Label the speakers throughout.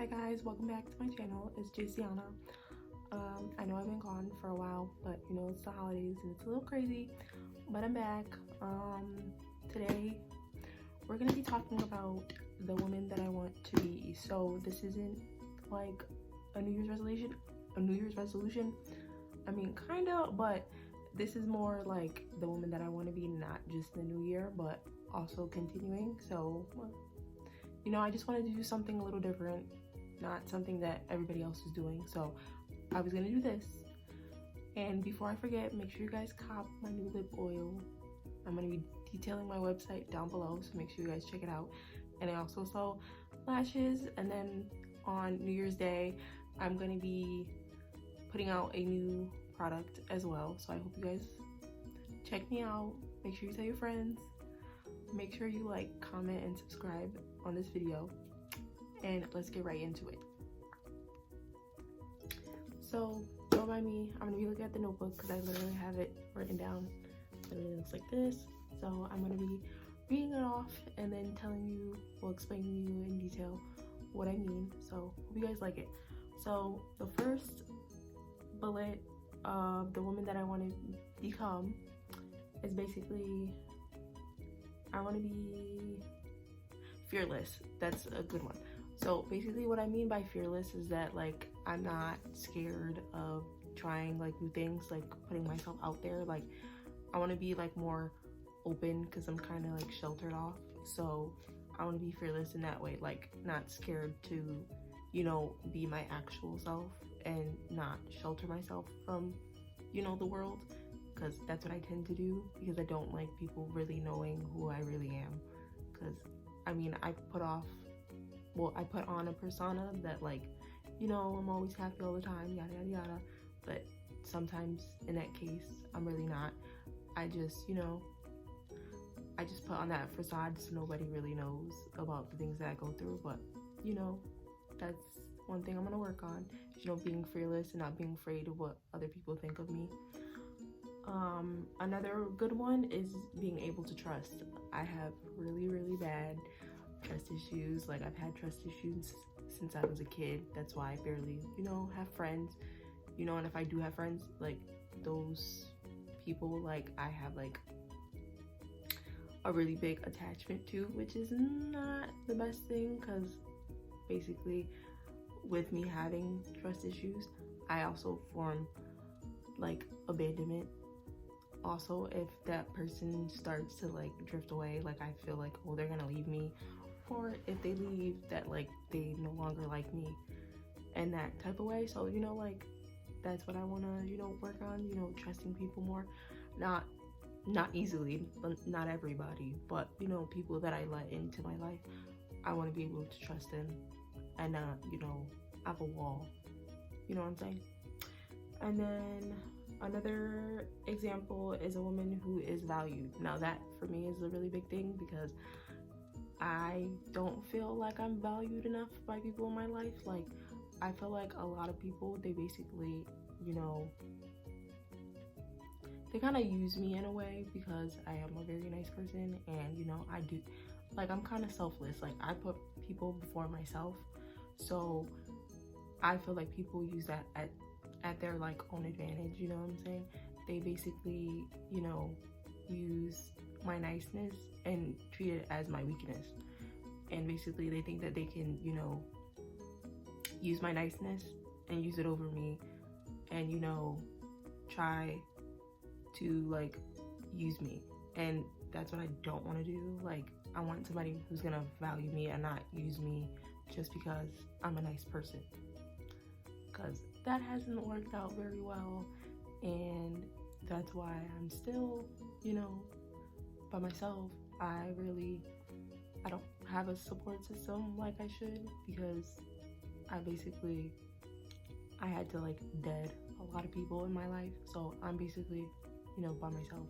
Speaker 1: Hi guys, welcome back to my channel. It's Jaseyanna. I know I've been gone for a while, but you know it's the holidays and it's a little crazy, but I'm back. Today we're gonna be talking about the woman that I want to be. So this isn't like a New Year's resolution. I mean, kinda, but this is more like the woman that I want to be, not just the new year, but also continuing. So, you know, I just wanted to do something a little different, not something that everybody else is doing. So I was gonna do this. And before I forget, make sure you guys cop my new lip oil. I'm gonna be detailing my website down below, so make sure you guys check it out. And I also sell lashes. And then on New Year's Day, I'm gonna be putting out a new product as well. So I hope you guys check me out. Make sure you tell your friends. Make sure you like, comment, and subscribe on this video. And let's get right into it. So don't mind me, I'm gonna be looking at the notebook because I literally have it written down. It looks like this. So I'm gonna be reading it off and then telling you, well, explaining to you in detail what I mean. So hope you guys like it. So the first bullet of the woman that I want to become is basically, I want to be fearless. That's a good one. So basically what I mean by fearless is that like I'm not scared of trying like new things, like putting myself out there. Like I want to be like more open because I'm kind of like sheltered off. So I want to be fearless in that way, like not scared to, you know, be my actual self and not shelter myself from, you know, the world, because that's what I tend to do, because I don't like people really knowing who I really am. Because I mean, I put on a persona that like, you know, I'm always happy all the time, yada yada yada, but sometimes in that case I'm really not. I just, you know, I just put on that facade so nobody really knows about the things that I go through. But you know, that's one thing I'm gonna work on, you know, being fearless and not being afraid of what other people think of me. Another good one is being able to trust. I have really bad trust issues. Like I've had trust issues since I was a kid. That's why I barely, you know, have friends, you know, and if I do have friends, like those people, like I have like a really big attachment to, which is not the best thing, because basically with me having trust issues, I also form like abandonment. Also, if that person starts to like drift away, like I feel like, oh, they're gonna leave me, or if they leave, that like they no longer like me, and that type of way. So you know, like that's what I want to, you know, work on, you know, trusting people more. Not easily, not everybody, but you know, people that I let into my life, I want to be able to trust them and not, you know, have a wall, you know what I'm saying? And then another example is a woman who is valued. Now that for me is a really big thing, because I don't feel like I'm valued enough by people in my life. Like I feel like a lot of people, they basically, you know, they kind of use me in a way, because I am a very nice person, and you know, I do, like I'm kind of selfless. Like I put people before myself, so I feel like people use that at their like own advantage, you know what I'm saying? They basically, you know, use my niceness and treat it as my weakness, and basically they think that they can, you know, use my niceness and use it over me, and you know, try to like use me. And that's what I don't want to do. Like I want somebody who's gonna value me and not use me just because I'm a nice person, because that hasn't worked out very well, and that's why I'm still, you know, by myself. I don't have a support system like I should, because I had to like dead a lot of people in my life, so I'm basically, you know, by myself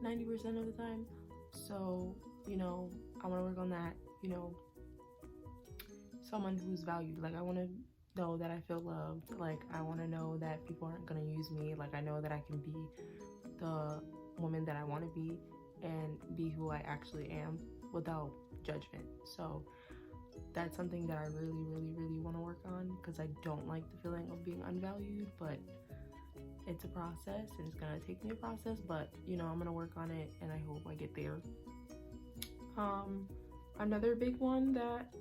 Speaker 1: 90% of the time. So, you know, I want to work on that, you know, someone who's valued. Like I want to know that I feel loved. Like I want to know that people aren't going to use me. Like I know that I can be the woman that I want to be and be who I actually am without judgment. So that's something that I really, really, really want to work on, because I don't like the feeling of being unvalued. But it's a process, and it's gonna take me a process, but you know, I'm gonna work on it, and I hope I get there. Another big one that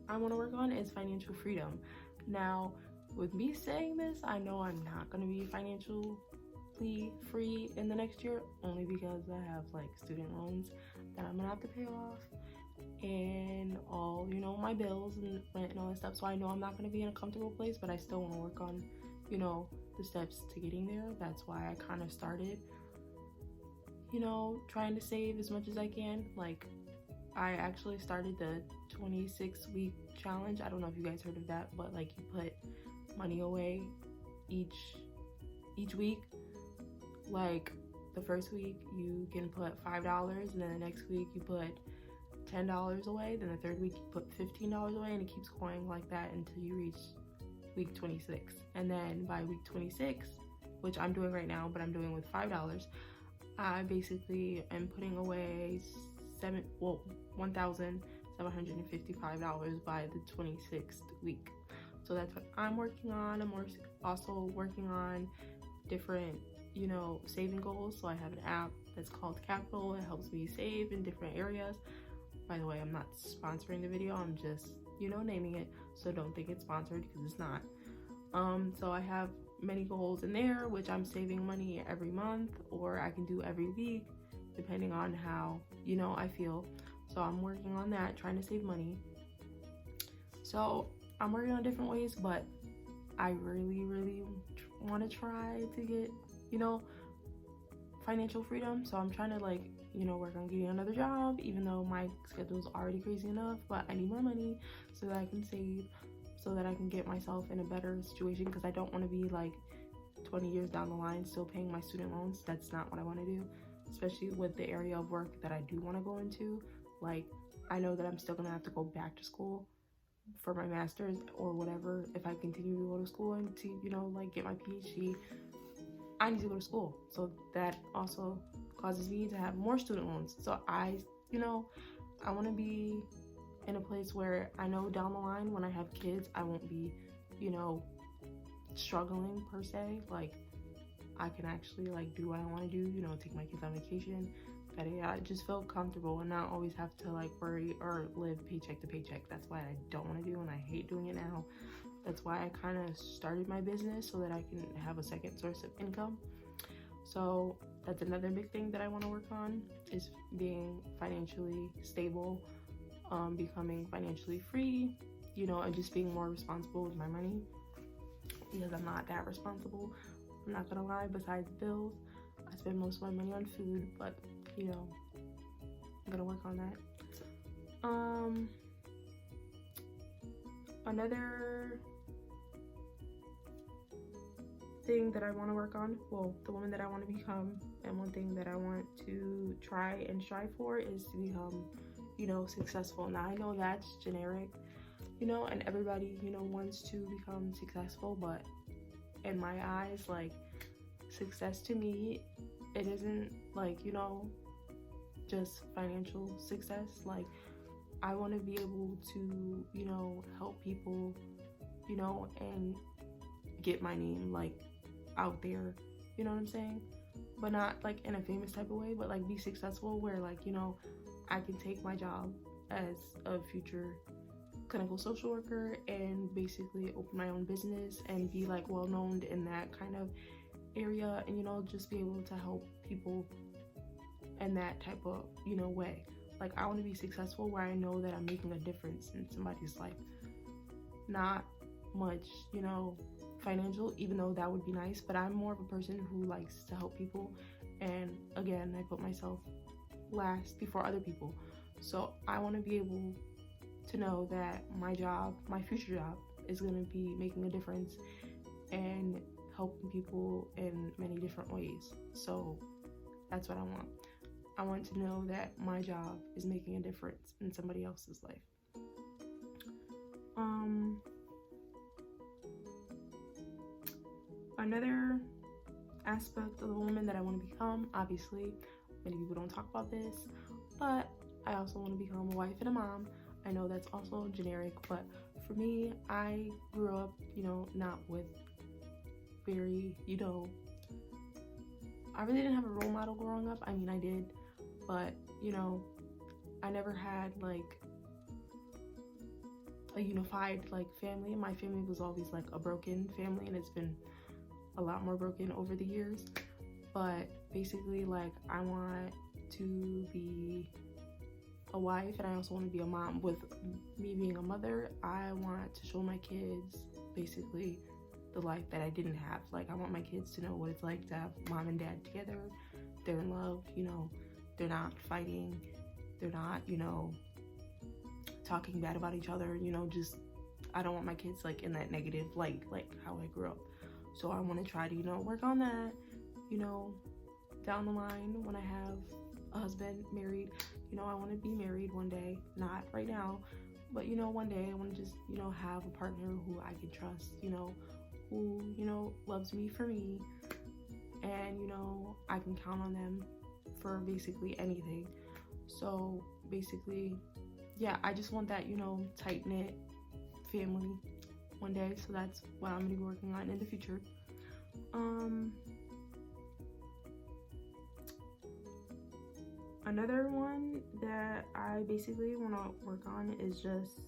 Speaker 1: I want to work on is financial freedom. Now, with me saying this, I know I'm not going to be financially free in the next year, only because I have like student loans that I'm gonna have to pay off, and all, you know, my bills and rent and all that stuff. So I know I'm not going to be in a comfortable place, but I still want to work on, you know, the steps to getting there. That's why I kind of started, you know, trying to save as much as I can. Like, I actually started the 26-week challenge. I don't know if you guys heard of that, but like, you put money away each week. Like, the first week you can put $5, and then the next week you put $10 away, then the third week you put $15 away, and it keeps going like that until you reach week 26. And then by week 26, which I'm doing right now, but I'm doing with $5, I basically am putting away $1,755 by the 26th week. So that's what I'm working on. I'm also working on different, you know, saving goals. So I have an app that's called Capital. It helps me save in different areas. By the way, I'm not sponsoring the video, I'm just, you know, naming it, so don't think it's sponsored, because it's not. So I have many goals in there, which I'm saving money every month, or I can do every week, depending on how, you know, I feel. So I'm working on that, trying to save money. So I'm working on different ways, but I really, really want to try to get, you know, financial freedom. So I'm trying to, like, you know, work on getting another job, even though my schedule is already crazy enough. But I need more money so that I can save, so that I can get myself in a better situation, because I don't want to be like 20 years down the line still paying my student loans. That's not what I want to do, especially with the area of work that I do want to go into. Like, I know that I'm still gonna have to go back to school for my master's or whatever. If I continue to go to school and to, you know, like, get my PhD, I need to go to school. So that also causes me to have more student loans. So you know, I want to be in a place where I know down the line when I have kids, I won't be, you know, struggling per se. Like, I can actually, like, do what I want to do, you know, take my kids on vacation. That I just feel comfortable and not always have to, like, worry or live paycheck to paycheck. That's why I don't want to do, and I hate doing it now. That's why I kind of started my business, so that I can have a second source of income. So that's another big thing that I want to work on, is being financially stable, becoming financially free, you know, and just being more responsible with my money, because I'm not that responsible. I'm not gonna lie. Besides bills, I spend most of my money on food, but, you know, I'm gonna work on that. Another thing that I want to work on, well, the woman that I want to become, and one thing that I want to try and strive for, is to become, you know, successful. Now, I know that's generic, you know, and everybody, you know, wants to become successful, but in my eyes, like, success to me, it isn't, like, you know, just financial success. Like, I want to be able to, you know, help people, you know, and get my name, like, out there, you know what I'm saying? But not, like, in a famous type of way, but, like, be successful where, like, you know, I can take my job as a future clinical social worker and basically open my own business and be, like, well known in that kind of area, and, you know, just be able to help people in that type of, you know, way. Like, I want to be successful where I know that I'm making a difference in somebody's life. Not much, you know, financial, even though that would be nice, but I'm more of a person who likes to help people, and again, I put myself last before other people. So I want to be able to know that my job, my future job, is going to be making a difference and helping people in many different ways. So that's what I want. I want to know that my job is making a difference in somebody else's life. Another aspect of the woman that I want to become, obviously, many people don't talk about this, but I also want to become a wife and a mom. I know that's also generic, but for me, I grew up, you know, not with very, you know, I really didn't have a role model growing up. I mean, I did, but, you know, I never had like a unified like family. My family was always like a broken family, and it's been a lot more broken over the years. But basically, like, I want to be a wife, and I also want to be a mom. With me being a mother, I want to show my kids basically the life that I didn't have. Like, I want my kids to know what it's like to have mom and dad together. They're in love, you know, they're not fighting, they're not, you know, talking bad about each other, you know. Just, I don't want my kids like in that negative light, like how I grew up. So I want to try to, you know, work on that, you know, down the line when I have a husband, married. You know, I want to be married one day, not right now, but, you know, one day I want to just, you know, have a partner who I can trust, you know, who, you know, loves me for me, and, you know, I can count on them for basically anything. So basically, yeah, I just want that, you know, tight-knit family one day. So that's what I'm gonna be working on in the future. Another one that I basically want to work on is just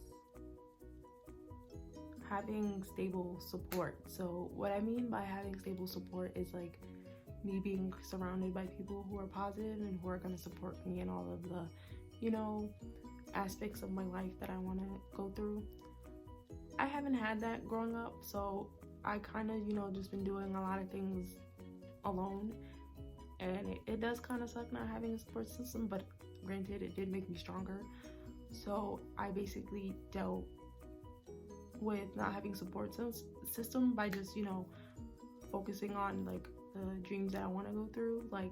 Speaker 1: having stable support. So what I mean by having stable support is like me being surrounded by people who are positive and who are going to support me in all of the, you know, aspects of my life that I want to go through. I haven't had that growing up, so I kind of, you know, just been doing a lot of things alone, and it does kind of suck not having a support system, but granted, it did make me stronger. So I basically dealt with not having support system by just, you know, focusing on like the dreams that I want to go through. Like,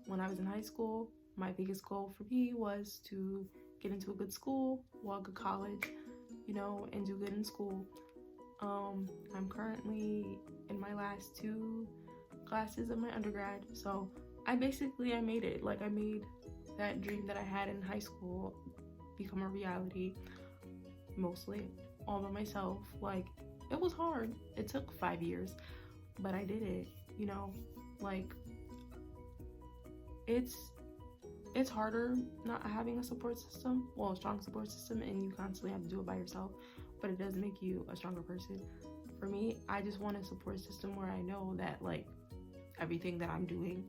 Speaker 1: when I was in high school, my biggest goal for me was to get into a good school, well, a good college, you know, and do good in school. I'm currently in my last 2 classes of my undergrad, so I made it. Like, I made that dream that I had in high school become a reality, mostly all by myself. Like, it was hard. It took 5 years, but I did it, you know. Like, it's harder not having a support system, well, a strong support system, and you constantly have to do it by yourself, but it does make you a stronger person. For me, I just want a support system where I know that, like, everything that I'm doing,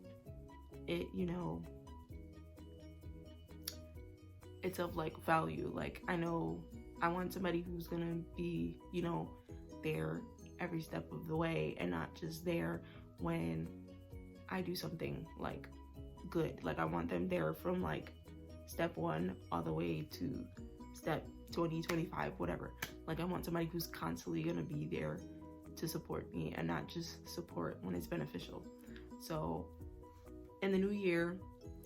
Speaker 1: it, you know, it's of like value. Like, I know I want somebody who's gonna be, you know, there every step of the way, and not just there when I do something like good. Like, I want them there from like step 1 all the way to step 20, 25, whatever. Like, I want somebody who's constantly gonna be there to support me, and not just support when it's beneficial. So in the new year,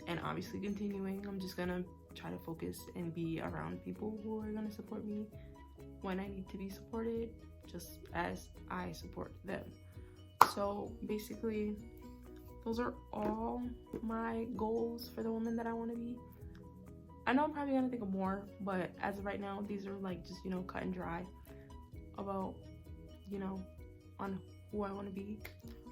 Speaker 1: and obviously continuing, I'm just gonna try to focus and be around people who are gonna support me when I need to be supported, just as I support them. So basically, those are all my goals for the woman that I want to be. I know I'm probably gonna think of more, but as of right now, these are like just, you know, cut and dry about, you know, on who I want to be.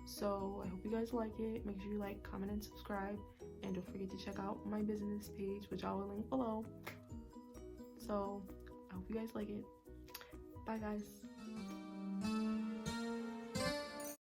Speaker 1: So I hope you guys like it. Make sure you like, comment, and subscribe, and don't forget to check out my business page, which I will link below. So I hope you guys like it. Bye, guys.